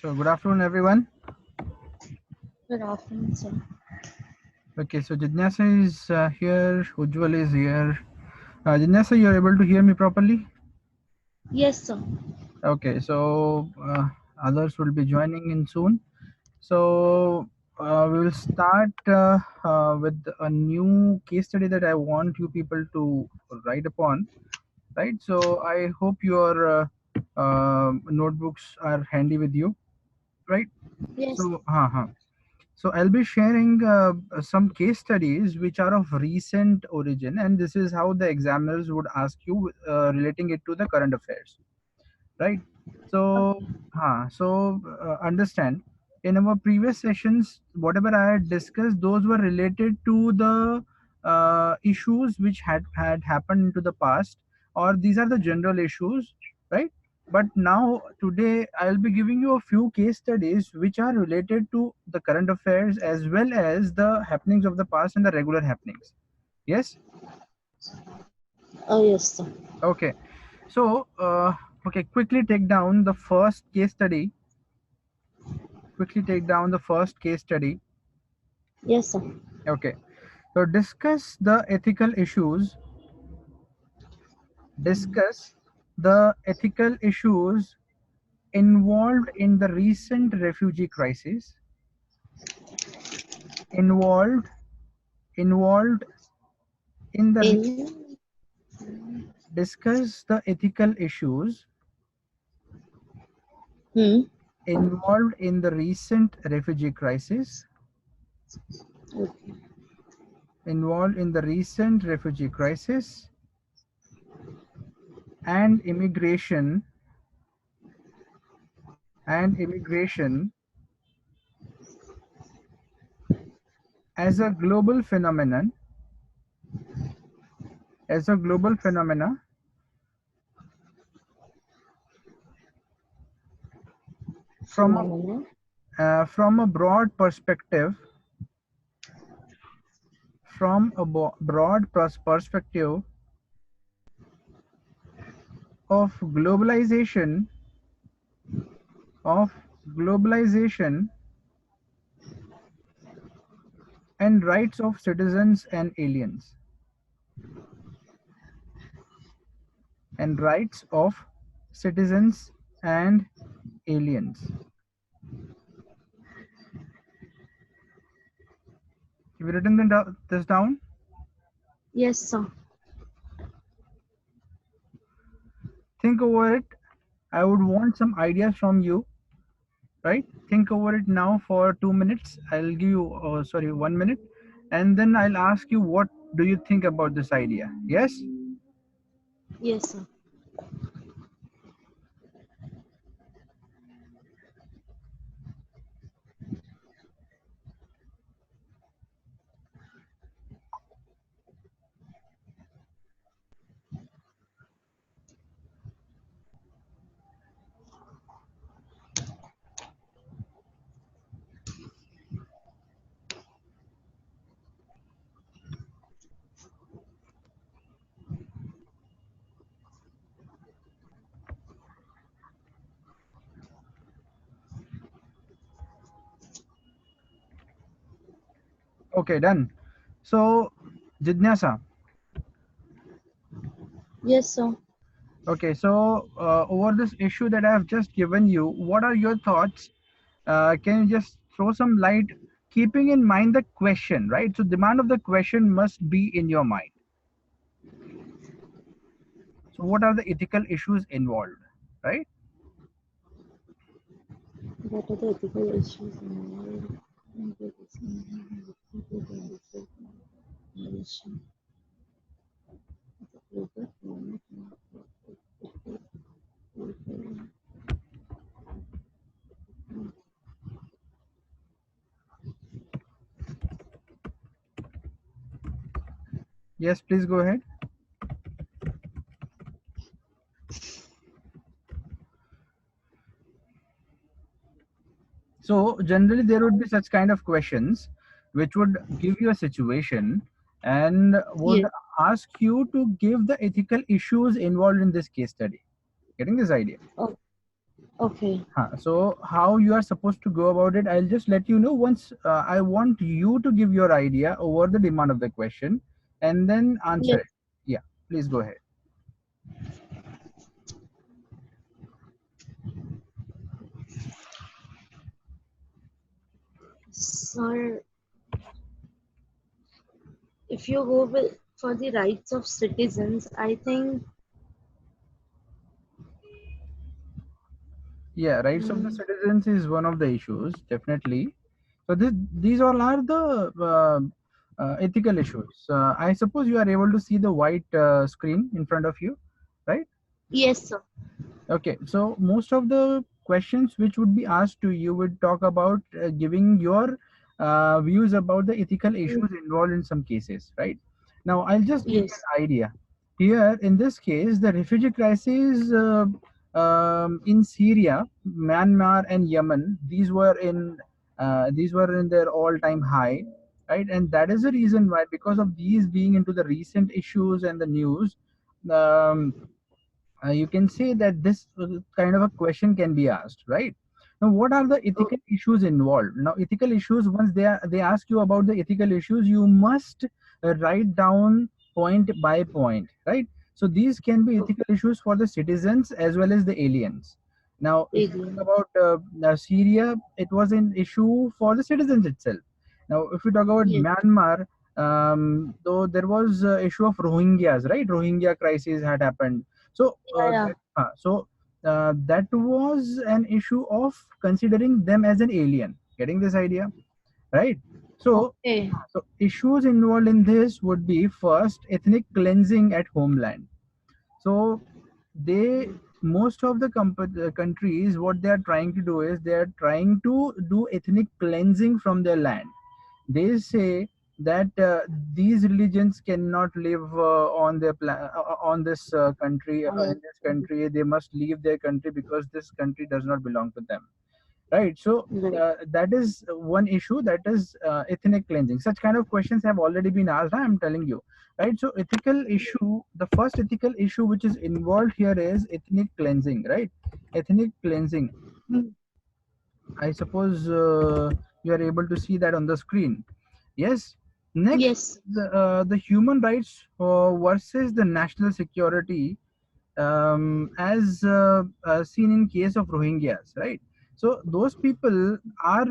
So good afternoon, everyone. Good afternoon, sir. Okay, so Jidnyasa is here, Ujjwal is here. Jidnyasa, you're able to hear me properly? Yes, sir. Okay, so others will be joining in soon. So we will start with a new case study that I want you people to write upon, right? So I hope your notebooks are handy with you, right? Yes. So, so I'll be sharing some case studies which are of recent origin, and this is how the examiners would ask you relating it to the current affairs, right? So, Okay. understand. In our previous sessions, whatever I had discussed, those were related to the issues which had happened into the past, or these are the general issues, right? But now today I'll be giving you a few case studies which are related to the current affairs as well as the happenings of the past and the regular happenings. Yes. Oh, yes, sir. Okay. So, okay, quickly take down the first case study. Quickly take down the first case study. Yes, sir. Okay. So discuss the ethical issues. Discuss the ethical issues involved in the recent refugee crisis. Involved, involved in the In discuss the ethical issues hmm. involved in the recent refugee crisis. Okay. Involved in the recent refugee crisis and immigration as a global phenomenon as a global phenomena from Phenomena. from a broad perspective perspective of of globalization and rights of citizens and aliens and rights of citizens and aliens. Have you written this down? Yes, sir. Think over it. I would want some ideas from you, right? Think over it now for 2 minutes. I'll give you, 1 minute, and then I'll ask you what do you think about this idea. Yes? Yes, sir. Okay, done. So, Jidnyasa. Yes, sir. Okay, so over this issue that I have just given you, what are your thoughts? Can you just throw some light, keeping in mind the question, right? So, demand of the question must be in your mind. So, what are the ethical issues involved, right? What are the ethical issues involved? Yes, please go ahead. So generally there would be such kind of questions which would give you a situation and would Yes. ask you to give the ethical issues involved in this case study. Getting this idea? Oh, okay. So how you are supposed to go about it, I'll just let you know once. I want you to give your idea over the demand of the question and then answer Yes. it. Yeah, please go ahead. Sir, if you go with for the rights of citizens, I think Yeah, rights of the mm, citizens is one of the issues, definitely. So these all are the ethical issues. I suppose you are able to see the white screen in front of you, right? yes, sir. Okay, so most of the questions which would be asked to you would talk about giving your views about the ethical Mm, issues involved in some cases, right? Now, I'll just give you yes, an idea. Here, in this case, the refugee crisis in Syria, Myanmar, and Yemen, these were in their all-time high, right? And that is the reason why, because of these being into the recent issues and the news. Um, you can say that this kind of a question can be asked, right? Now, what are the oh, ethical issues involved? Now, ethical issues, once they ask you about the ethical issues, you must write down point by point, right? So these can be oh, ethical issues for the citizens as well as the aliens. Now, if you talk alien. about Syria, it was an issue for the citizens itself. Now, if we talk about Yes, Myanmar, though there was issue of Rohingyas, right? Rohingya crisis had happened. So yeah, yeah. that was an issue of considering them as an alien. Getting this idea, right? So, Okay, so issues involved in this would be first ethnic cleansing at homeland. So they most of the countries, what they are trying to do is they are trying to do ethnic cleansing from their land. They say that these religions cannot live on their on this country. on In this country they must leave their country because this country does not belong to them, right? So right. that is one issue, that is ethnic cleansing. Such kind of questions have already been asked, I'm telling you, right? So ethical issue, the first ethical issue which is involved here is ethnic cleansing, right? Ethnic cleansing. Mm, I suppose you are able to see that on the screen. Yes. Next, yes, the human rights versus the national security, as seen in case of Rohingyas, right? So those people are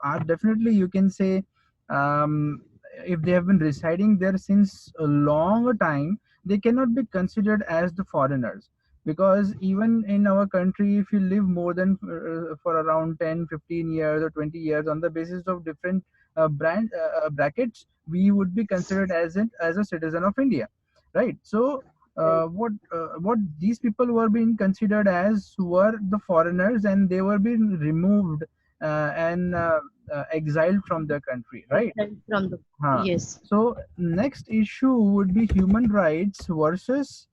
are definitely, you can say, um, if they have been residing there since a long time, they cannot be considered as the foreigners, because even in our country, if you live more than for around 10, 15 years or 20 years, on the basis of different brackets, we would be considered as a citizen of India, right? So right, what these people were being considered as were the foreigners, and they were being removed and exiled from their country, right? except from the Huh. yes, So next issue would be human rights versus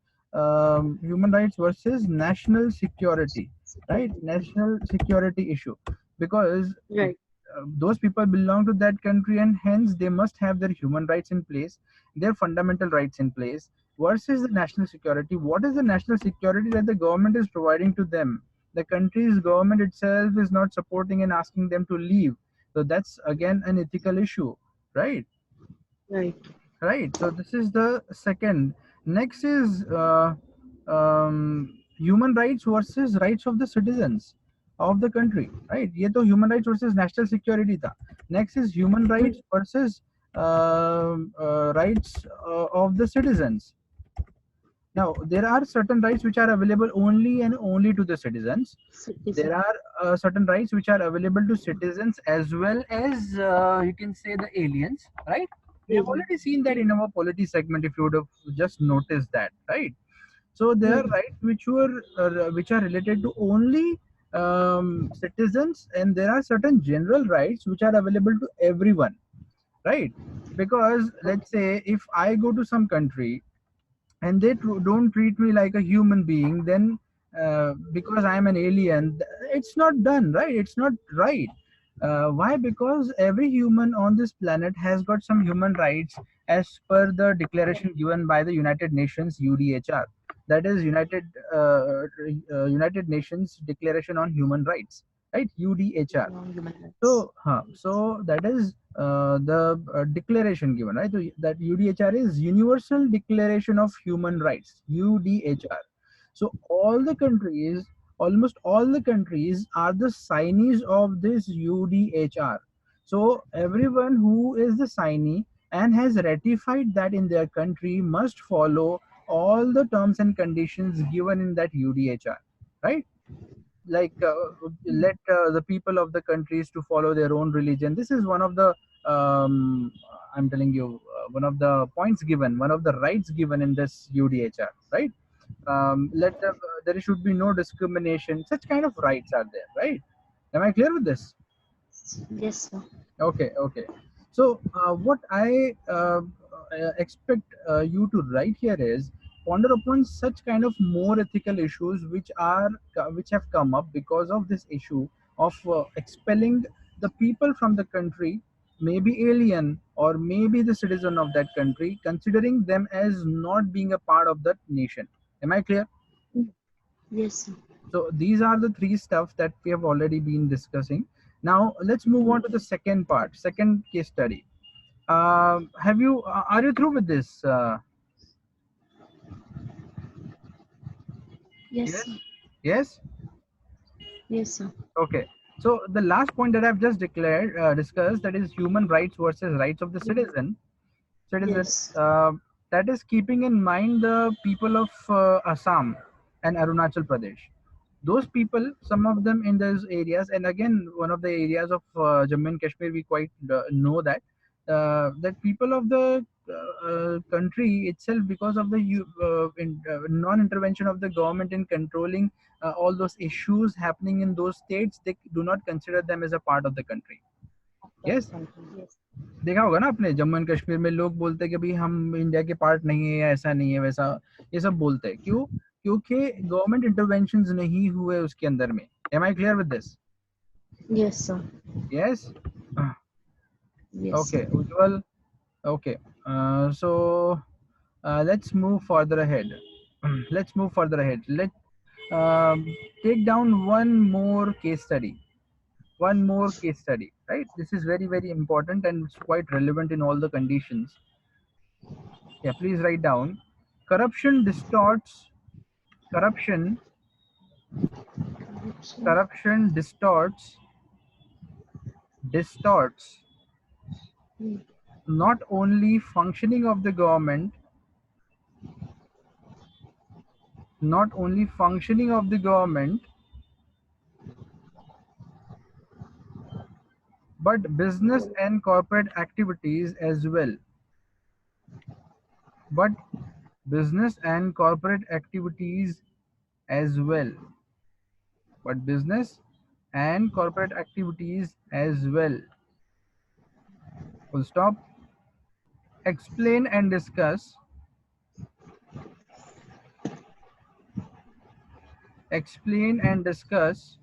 national security, right? security, National security issue, because right, those people belong to that country, and hence they must have their human rights in place, their fundamental rights in place, versus the national security. What is the national security that the government is providing to them? The country's government itself is not supporting and asking them to leave. So that's again an ethical issue, right? right. Right. So this is the second. Next is human rights versus rights of the citizens of the country, right? ये तो human rights versus national security था. Next is human Mm, rights versus rights of the citizens. Now, there are certain rights which are available only and only to the citizens. There citizen, are certain rights which are available to citizens as well as, you can say, the aliens, right? We have alien. already seen that in our polity segment, if you would have just noticed that, right? So there are Mm, rights which are related to only citizens, and there are certain general rights which are available to everyone, right? Because okay, let's say if I go to some country and they don't treat me like a human being, then because I am an alien, it's not done, right? It's not right. Why? Because every human on this planet has got some human rights, as per the declaration given by the United Nations UDHR, that is United Nations Declaration on Human Rights, right? UDHR. on human rights. So that is the declaration given, right? So that UDHR is Universal Declaration of Human Rights, UDHR. So all the countries, almost all the countries, are the signees of this UDHR. So everyone who is the signee and has ratified that in their country must follow all the terms and conditions given in that UDHR, right? Like let the people of the countries to follow their own religion. This is one of the I'm telling you, one of the points given, one of the rights given in this UDHR, right? Let the, there should be no discrimination. Such kind of rights are there, right? Am I clear with this? Yes, sir. Okay, okay. So, what I expect you to write here is ponder upon such kind of more ethical issues which have come up because of this issue of expelling the people from the country, maybe alien or maybe the citizen of that country, considering them as not being a part of that nation. Am I clear? Yes, sir. So these are the three stuff that we have already been discussing. Now let's move on to the second part, second case study. Have you? Are you through with this? Yes, sir. Yes. Yes. Yes, sir. Okay. So the last point that I've just declared, discussed, that is human rights versus rights of the citizen, Yes. that is keeping in mind the people of Assam and Arunachal Pradesh. Those people, some of them in those areas, and again, one of the areas of Jammu and Kashmir, we quite know that that people of the country itself, because of the non-intervention of the government in controlling all those issues happening in those states, they do not consider them as a part of the country. Yes. Yes. देखा होगा ना आपने, Jammu and Kashmir में लोग बोलते हैं कि भाई हम इंडिया के पार्ट नहीं है, ऐसा नहीं है, वैसा, ये सब बोलते हैं। क्यों? क्योंकि गवर्नमेंट इंटरवेंशंस नहीं हुए उसके अंदर में। Am I clear with this? Yes, sir. Yes. Yes, okay sir. Ujjwal. Okay, so let's move further ahead. Let's move further ahead. Um, take down one more case study. One more case study, right? This is very, very important and it's quite relevant in all the conditions. Yeah, please write down. Corruption distorts, corruption, corruption distorts Mm. not only functioning of the government, not only functioning of the government, but business and corporate activities as well. But business and corporate activities as well. But business and corporate activities as well. Full stop. Explain and discuss. Explain and discuss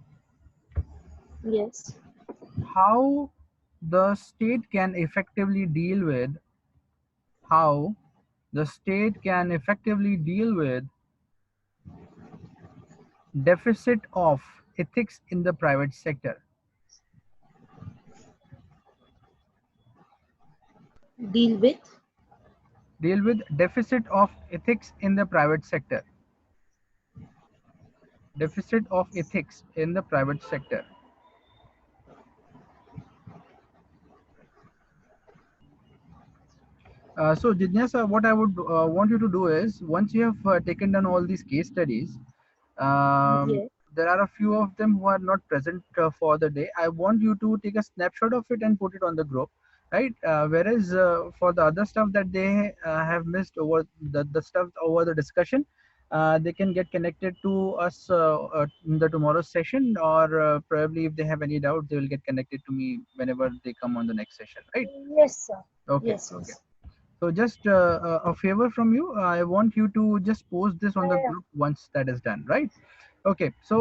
Yes. how the state can effectively deal with, how the state can effectively deal with deficit of ethics in the private sector. Deal with. Deal with deficit of ethics in the private sector. Deficit of ethics in the private sector. So Jignasa, what I would want you to do is, once you have taken down all these case studies, Yes. there are a few of them who are not present for the day. I want you to take a snapshot of it and put it on the group, right? Whereas for the other stuff that they have missed over the stuff over the discussion, they can get connected to us in the tomorrow's session, or probably if they have any doubt, they will get connected to me whenever they come on the next session, right? Yes, sir. Okay, Yes, okay. yes. So just a favor from you. I want you to just post this on the Yeah. group once that is done, right? Okay. So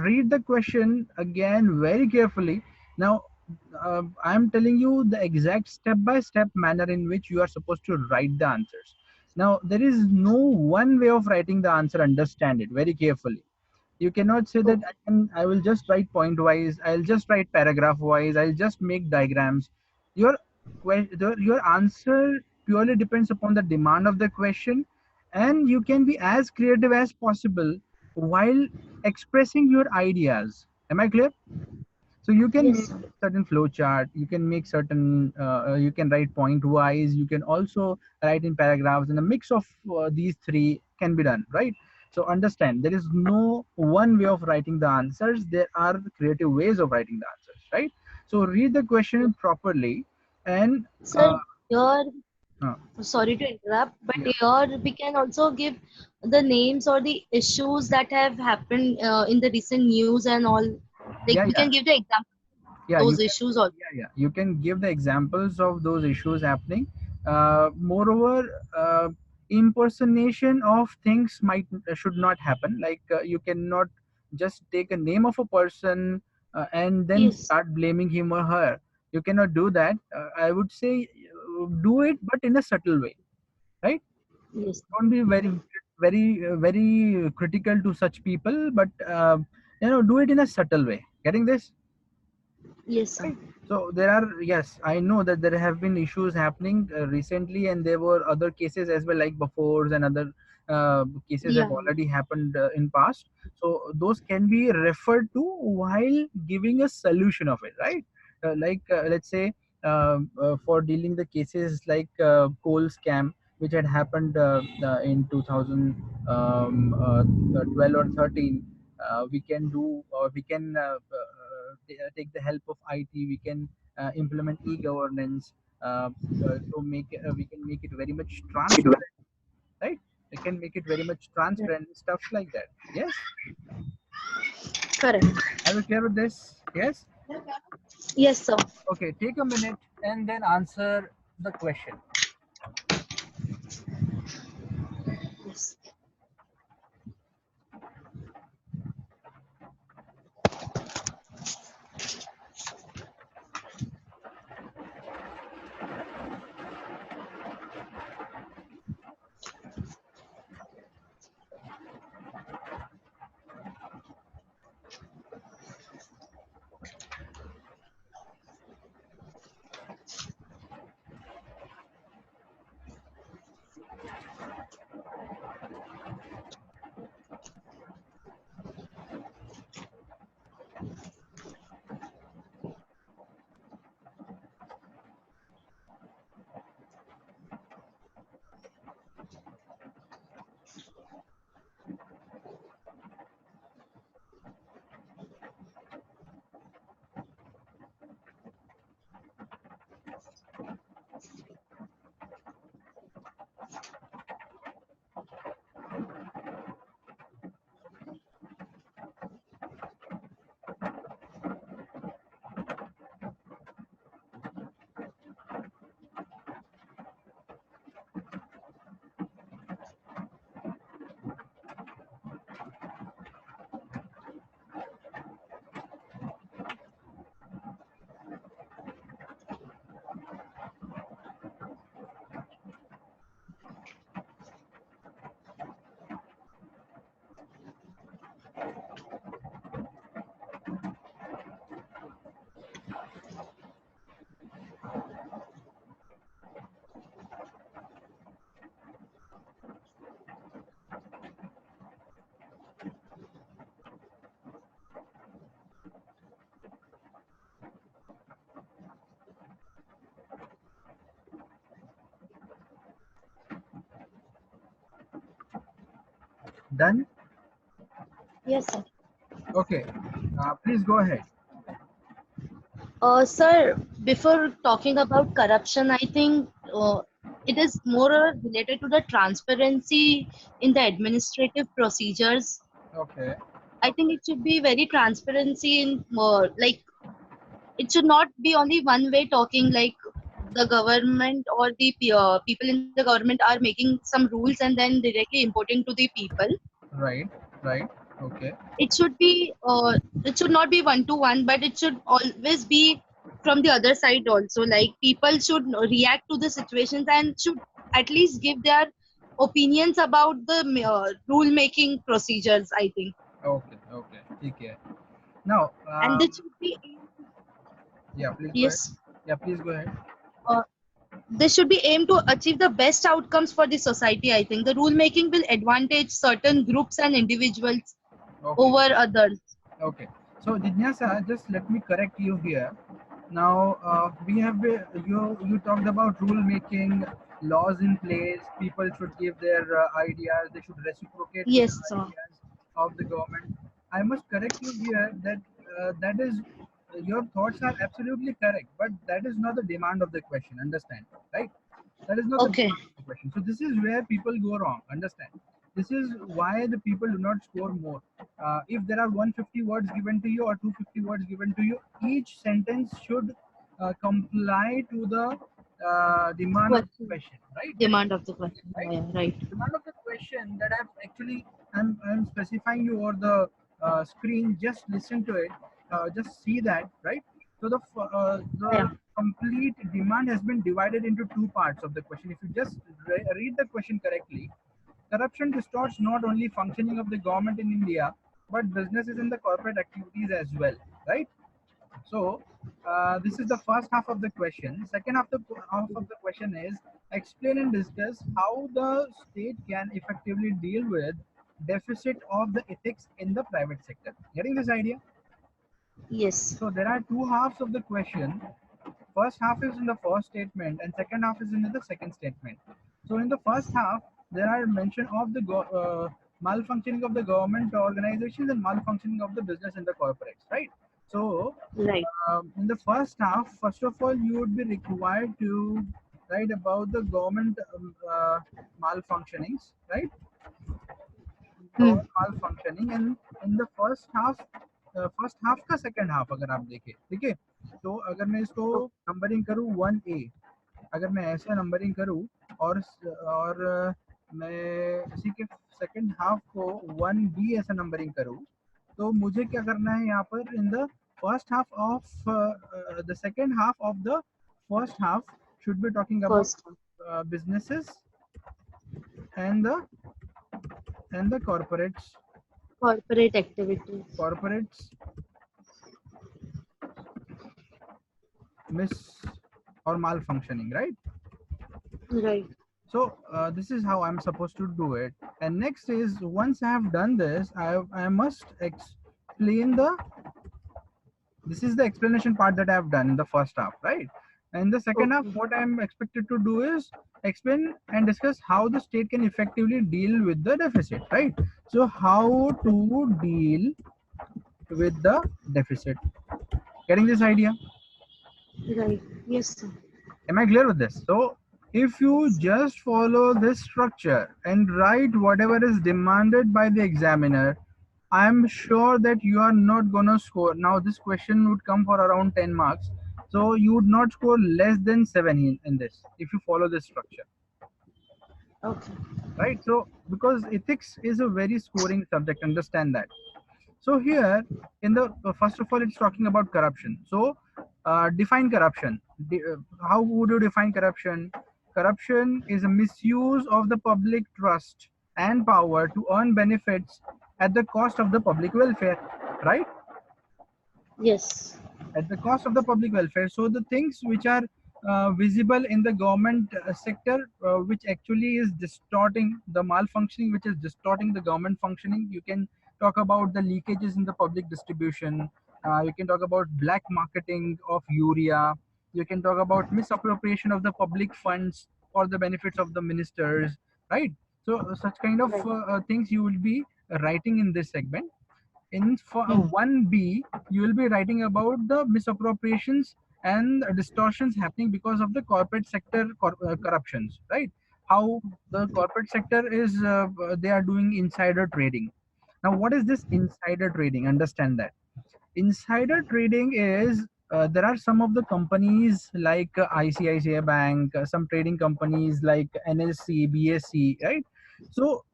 read the question again very carefully. Now, I am telling you the exact step by step manner in which you are supposed to write the answers. Now, there is no one way of writing the answer. Understand it very carefully. You cannot say that Okay. I will just write point wise, I'll just write paragraph wise, I'll just make diagrams. Your your answer purely depends upon the demand of the question, and you can be as creative as possible while expressing your ideas. Am I clear? So you can Yes, make sir. certain flow chart, you can make certain you can write point wise, you can also write in paragraphs, and a mix of these three can be done, right? So understand, there is no one way of writing the answers, there are creative ways of writing the answers, right? So read the question properly, and Sir, here, uh, sorry to interrupt, but yeah, here we can also give the names or the issues that have happened in the recent news and all. Like yeah, we yeah, can give the example of yeah, you those can, issues also. you can give the examples of those issues happening. Moreover, impersonation of things might should not happen, like you cannot just take a name of a person and then Yes, start blaming him or her. You cannot do that. I would say do it, but in a subtle way, right? yes, Don't be very right. very critical to such people, but do it in a subtle way. Getting this? Yes, sir. Right. So there are, yes, I know that there have been issues happening recently, and there were other cases as well, like before, and other cases have Yeah, already happened in past. So those can be referred to while giving a solution of it, right? Let's say for dealing the cases like coal scam, which had happened in 2012 or 13. We can do, or we can take the help of IT. We can implement e-governance to make we can make it very much transparent, right? We can make it very much right. transparent, stuff like that. Yes. Correct. Are you clear with this? Yes. Yes, sir. Okay. Take a minute and then answer the question. Yes. Done. Yes, sir. Okay. Please go ahead. Sir, before talking about corruption, I think it is more related to the transparency in the administrative procedures. Okay. I think it should be very transparency in like it should not be only one way talking like the government or the people in the government are making some rules and then directly importing to the people. Right. Right. Okay. It should be it should not be one to one, but it should always be. from the other side also. Like people should react to the situations and should at least give their opinions about the rule making procedures, I think. Okay, okay, okay. Now, And this should be yeah, please go ahead. yes, Yeah, please go ahead. uh, this should be aimed to achieve the best outcomes for the society. I think the rule making will advantage certain groups and individuals Okay. over others. Okay. So Jignasa, just let me correct you here. Now we have you talked about rule making, laws in place. People should give their ideas. They should reciprocate with the Yes, sir. ideas of the government. I must correct you here that that is your thoughts are absolutely correct, but that is not the demand of the question. Understand, right? That is not the Okay. demand of the question. So this is where people go wrong. Understand? This is why the people do not score more. If there are 150 words given to you or 250 words given to you, each sentence should comply to the demand of the Question. question, right? Demand of the question. Right? Yeah, yeah, right. Demand of the question that I'm specifying you over the screen. Just listen to it. Just see that, right? So the Yeah. complete demand has been divided into two parts of the question. If you just read the question correctly, corruption distorts not only functioning of the government in India, but businesses and the corporate activities as well, right? So this is the first half of the question. Second half of the question is explain and discuss how the state can effectively deal with deficit of the ethics in the private sector. Getting this idea? Yes. So there are two halves of the question. First half is in the first statement, and second half is in the second statement. So in the first half, there are mention of the malfunctioning of the government organizations and malfunctioning of the business and the corporates, right? So Right. in the first half, first of all, you would be required to write about the government malfunctionings, right? Hmm. malfunctioning and in the first half का second half अगर आप देखें ठीक है तो अगर मैं इसको Okay. नंबरिंग करूँ 1A अगर मैं ऐसा नंबरिंग करूँ और मैं इसी के सेकंड हाफ को 1B ऐसा नंबरिंग करूँ तो मुझे क्या करना है यहाँ पर in the first half of the second half of the first half should be talking about First, businesses and the corporate activities. corporates miss or malfunctioning, right? Right. So this is how I'm supposed to do it. And next is once I have done this, I must explain the. This is the explanation part that I have done in the first half, right? And the second half, Okay. what I'm expected to do is explain and discuss how the state can effectively deal with the deficit, right? So how to deal with the deficit. Getting this idea? Right. Yes, sir. Am I clear with this? So if you just follow this structure and write whatever is demanded by the examiner, I'm sure that you are not gonna score. Now this question would come for around 10 marks. So you would not score less than 7 in this if you follow this structure. Okay. Right? So because ethics is a very scoring subject, understand that. So here, in the first of all, it's talking about corruption. So define corruption. How would you define corruption? Corruption is a misuse of the public trust and power to earn benefits at the cost of the public welfare, right? Yes. At the cost of the public welfare. So the things which are visible in the government sector, which actually is distorting the malfunctioning, which is distorting the government functioning. You can talk about the leakages in the public distribution. You can talk about black marketing of urea. You can talk about misappropriation of the public funds for the benefits of the ministers, right? So such kind of Right. things you will be writing in this segment. In for Hmm. 1B, you will be writing about the misappropriations and distortions happening because of the corporate sector corruptions, right? How the corporate sector is they are doing insider trading. Now what is this insider trading? Understand that insider trading is there are some of the companies like ICICI Bank, some trading companies like NSC, BSC, right? So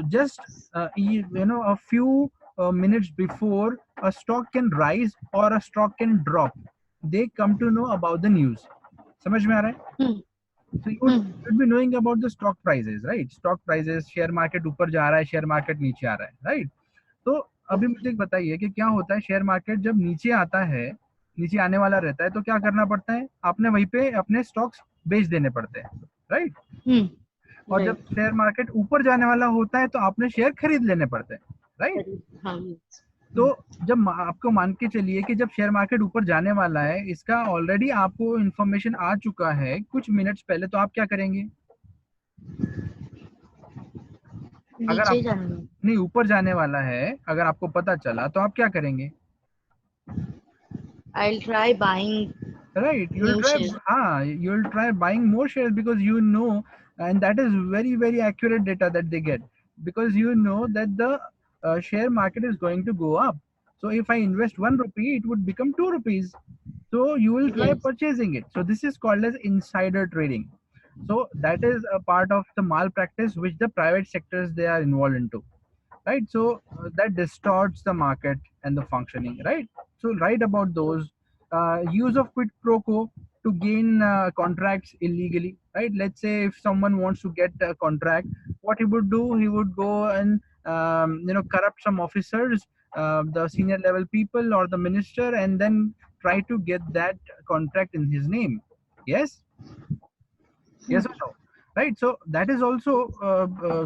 just a few minutes before a stock can rise or a stock can drop. they come to know about the news. समझ में आ रहा है? Hmm. So Hmm. you'd be knowing about the stock prices, right? Stock prices, share market ऊपर जा रहा है, share market नीचे आ रहा है, right? तो अभी मुझे एक बताइए कि क्या होता है, शेयर मार्केट जब नीचे आता है, नीचे आने वाला रहता है, तो क्या करना पड़ता है, आपने वहीं पे अपने स्टॉक्स बेच देने पड़ते हैं, राइट? Hmm. और जब Right. शेयर मार्केट ऊपर जाने वाला होता है तो आपने शेयर खरीद लेने पड़ते हैं, राइट? Yes. तो जब आपको मान के चलिए कि जब शेयर मार्केट ऊपर जाने वाला है, इसका ऑलरेडी आपको इन्फॉर्मेशन आ चुका है कुछ मिनट्स पहले, तो आप क्या करेंगे? अगर नीचे आप ही जाना है। नहीं, ऊपर जाने वाला है, अगर आपको पता चला, तो आप क्या करेंगे? I'll try buying Right, you'll new try, shares. you'll try buying more shares, because you know, and that is very very accurate data that they get, because you know that the share market is going to go up. So if I invest 1 rupee, it would become 2 rupees, so you will try Yes. purchasing it. So this is called as insider trading. So that is a part of the malpractice which the private sectors they are involved into, right? So that distorts the market and the functioning, right? So write about those. Use of quid pro quo to gain contracts illegally, right? Let's say if someone wants to get a contract, what he would do, he would go and corrupt some officers, the senior level people or the minister, and then try to get that contract in his name. Yes, yes or no? Right, so that is also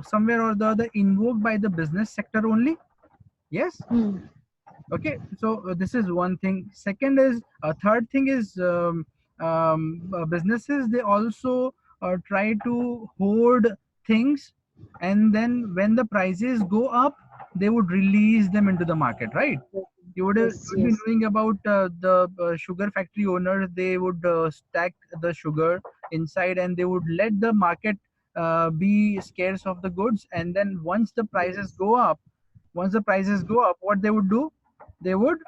somewhere or the other invoked by the business sector only. Yes. Hmm. Okay, so this is one thing. Second is, third thing is, businesses they also try to hoard things, and then when the prices go up, they would release them into the market, right? You Yes. would be Yes. knowing about the sugar factory owners. They would stack the sugar inside, and they would let the market be scarce of the goods, and then Yes. once the prices go up, what they would do, they would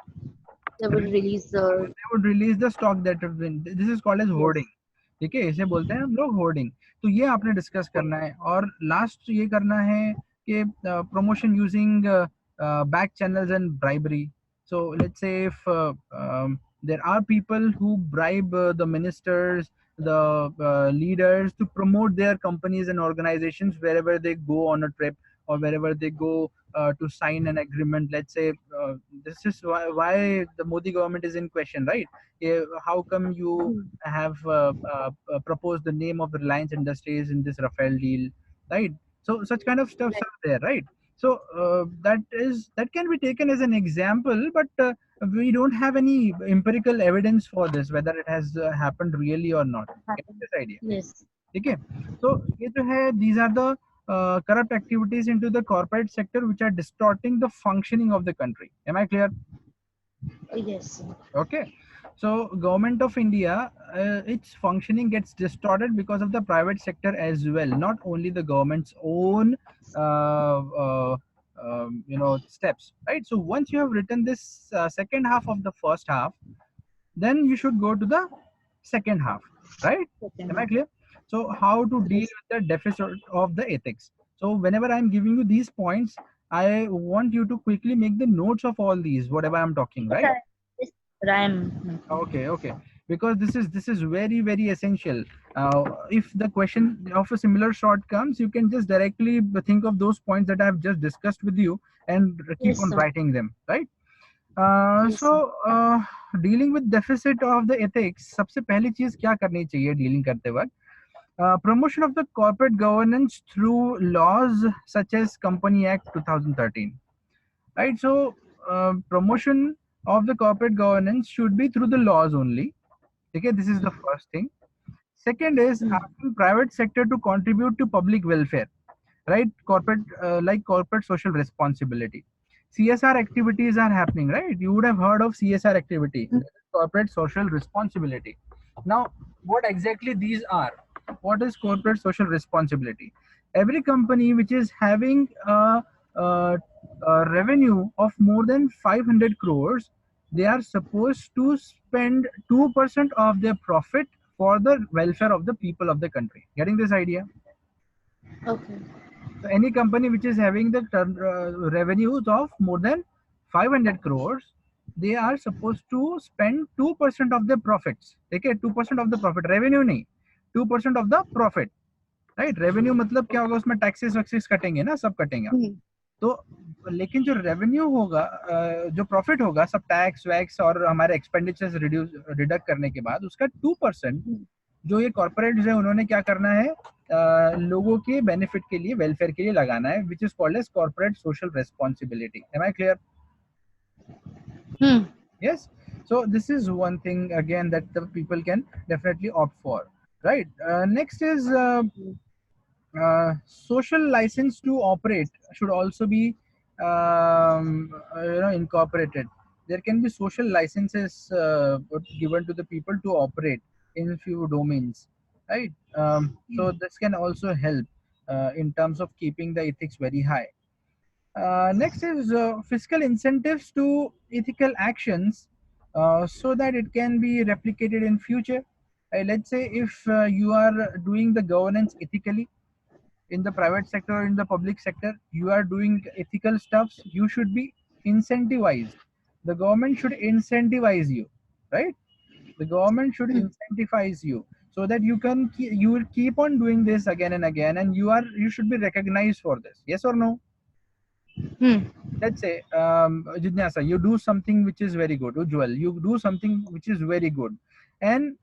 They will release the. they would release the stock that have been, this is called as hoarding. Yes. ठीक है, इसे बोलते हैं हम लोग hoarding. तो ये आपने डिस्कस करना है, और लास्ट ये करना है कि promotion using back channels and bribery. So let's say if there are people who bribe the ministers, the leaders to promote their companies and organizations wherever they go on a trip, or wherever they go to sign an agreement. Let's say this is why the Modi government is in question, right? How come you Hmm. have proposed the name of Reliance Industries in this Rafael deal, right? So such kind of stuffs Right. are there, right? So that can be taken as an example, but we don't have any empirical evidence for this, whether it has happened really or not. Get Happen. this idea? Yes. Okay. So ये जो है, these are the corrupt activities into the corporate sector which are distorting the functioning of the country. Am I clear? Yes. Okay, so government of India, its functioning gets distorted because of the private sector as well, not only the government's own steps, right? So once you have written this second half of the first half, then you should go to the second half, right? Am I Second. clear? So how to deal Yes. with the deficit of the ethics. So whenever I'm giving you these points, I want you to quickly make the notes of all these, whatever I'm talking, Yes, right? yes, I'm. Okay, okay. Because this is very very essential. If the question of a similar sort comes, you can just directly think of those points that I've just discussed with you, and keep Yes, on sir. writing them, right? Yes, sir. So dealing with deficit of the ethics, सबसे पहली चीज क्या करनी चाहिए dealing करते वक्त? Promotion of the corporate governance through laws such as Company Act 2013, right? So promotion of the corporate governance should be through the laws only. Okay, this is the first thing. Second is Hmm. asking private sector to contribute to public welfare, right? Corporate like corporate social responsibility. CSR activities are happening, right? You would have heard of CSR activity, Hmm. corporate social responsibility. Now, what exactly these are? What is corporate social responsibility? Every company which is having a, a revenue of more than 500 crores, they are supposed to spend 2% of their profit for the welfare of the people of the country. Getting this idea? Okay. So any company which is having the revenues of more than 500 crores, they are supposed to spend 2% of their profits. ठीक है, 2% of the profit, revenue नहीं, 2% of the profit, right? Revenue मतलब क्या होगा, उसमें taxes waxes कटेंगे ना, सब कटेंगे. Hmm. तो लेकिन जो रेवेन्यू होगा, जो प्रॉफिट होगा, सब टैक्स वैक्स और हमारे एक्सपेंडिचर्स रिड्यूस डिडक्ट करने के बाद उसका 2% जो ये कॉर्पोरेट्स है उन्होंने क्या करना है, लोगों के बेनिफिट के लिए, वेलफेयर के लिए लगाना है, which is called as corporate social responsibility. Am I clear? Hmm. Yes. So this is one thing again that the people can definitely opt for, right? Next is social license to operate should also be incorporated. There can be social licenses given to the people to operate in few domains, right? So this can also help in terms of keeping the ethics very high. Next is fiscal incentives to ethical actions so that it can be replicated in future. Let's say if you are doing the governance ethically in the private sector or in the public sector, you are doing ethical stuffs, you should be incentivized. The government should incentivize you, right? The government should Hmm. incentivize you so that you will keep on doing this again and again, and you should be recognized for this. Yes or no? Hmm. Let's say Jignasa, you do something which is very good. Ujjwal, you do something which is very good, and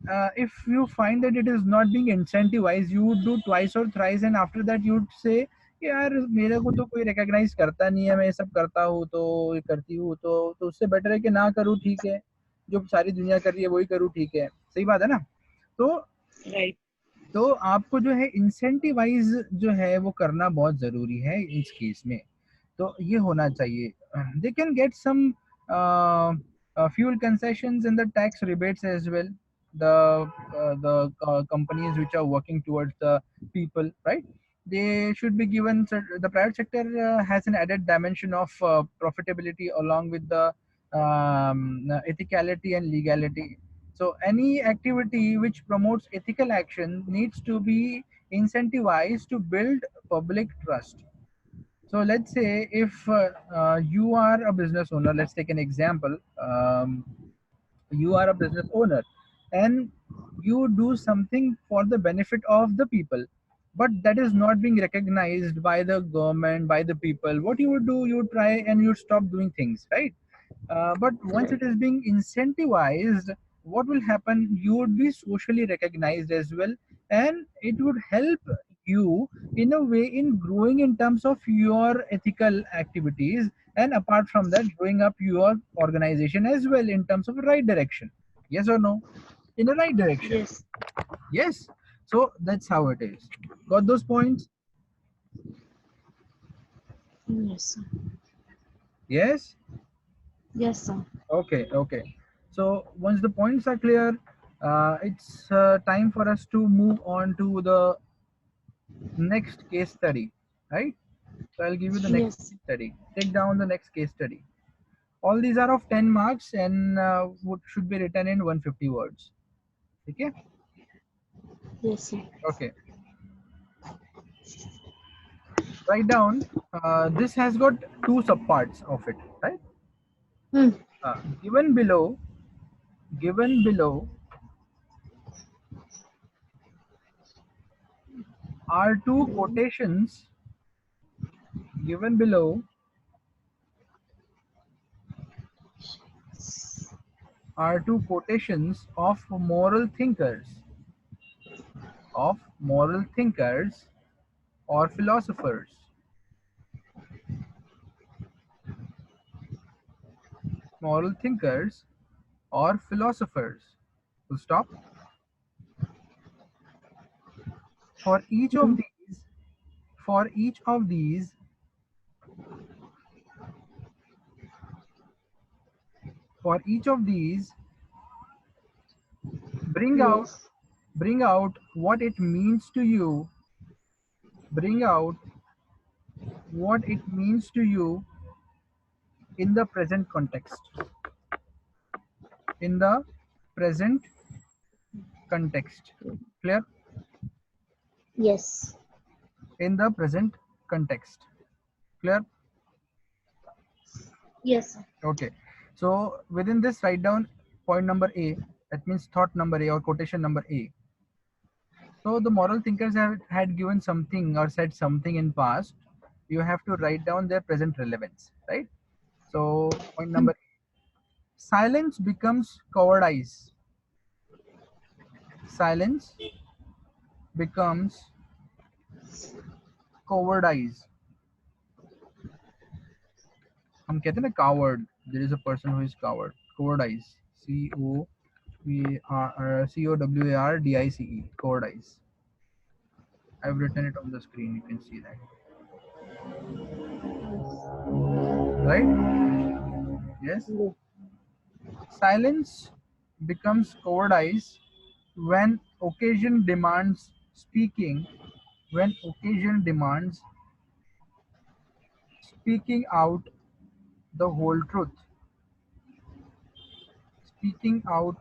if you find that it is not being incentivized, you would do twice or thrice, and after that you would say, यार मेरे को तो कोई recognise करता नहीं है, मैं ये सब करता हूँ तो ये करती हूँ, तो उससे बेटर है कि ना करूँ, ठीक है, जो सारी दुनिया कर रही है वही करूँ, ठीक है, सही बात है ना? तो Right. तो आपको जो है इंसेंटिवाइज जो है वो करना बहुत जरूरी है इस केस में. तो ये होना चाहिए. They can get some fuel concessions and the tax rebates as well. The companies which are working towards the people, right? They should be given. The private sector has an added dimension of profitability along with the ethicality and legality. So any activity which promotes ethical action needs to be incentivized to build public trust. So let's say if you are a business owner, let's take an example. You are a business owner and you do something for the benefit of the people, but that is not being recognized by the government, by the people. What you would do, you would try and you stop doing things, right? But once it Right. is being incentivized, what will happen, you would be socially recognized as well, and it would help you in a way in growing in terms of your ethical activities, and apart from that growing up your organization as well in terms of right direction. Yes or no? In the right direction. Yes. Yes. So that's how it is. Got those points? Yes, sir. Yes. Yes, sir. Okay, okay. So once the points are clear, it's time for us to move on to the next case study, right? So I'll give you the next Yes. case study. Take down the next case study. All these are of 10 marks and should be written in 150 words. Okay? Yes, sir. Okay. Write down. This has got two subparts of it, right? Hmm. Uh, given below, given below are two quotations. Given below are two quotations of moral thinkers or philosophers. Moral thinkers or philosophers. Full stop. For each of Hmm. these, for each of these, for each of these, bring out, Yes. bring out what it means to you. Bring out what it means to you in the present context. In the present context. Clear? Yes. In the present context. Clear? Yes, sir. Okay. So within this, write down point number A. That means thought number A or quotation number A. So the moral thinkers have had given something or said something in past. You have to write down their present relevance, right? So point number A. Silence becomes cowardice. Silence becomes cowardice. हम कहते हैं ना coward. There is a person who is coward. Cowardice. COWARDICE. Cowardice. I've written it on the screen. You can see that. Right? Yes. Yes. Silence becomes cowardice when occasion demands speaking. When occasion demands speaking out the whole truth. Speaking out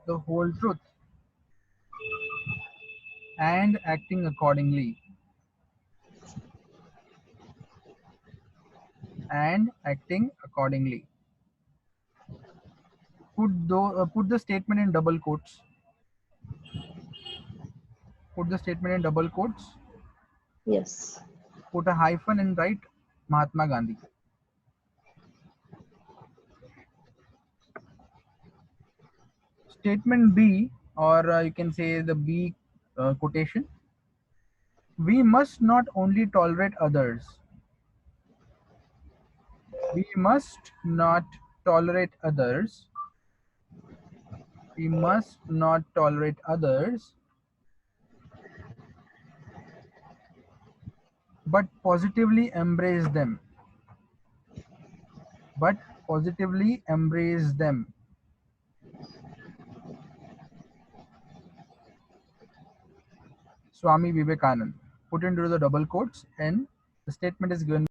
the whole truth and acting accordingly. And acting accordingly. Put the statement in double quotes. Put the statement in double quotes. Yes. Put a hyphen and write Mahatma Gandhi. Statement B, or you can say the B quotation. We must not only tolerate others. We must not tolerate others. We must not tolerate others, but positively embrace them. But positively embrace them. Swami Vivekanand. Put into the double quotes, and the statement is given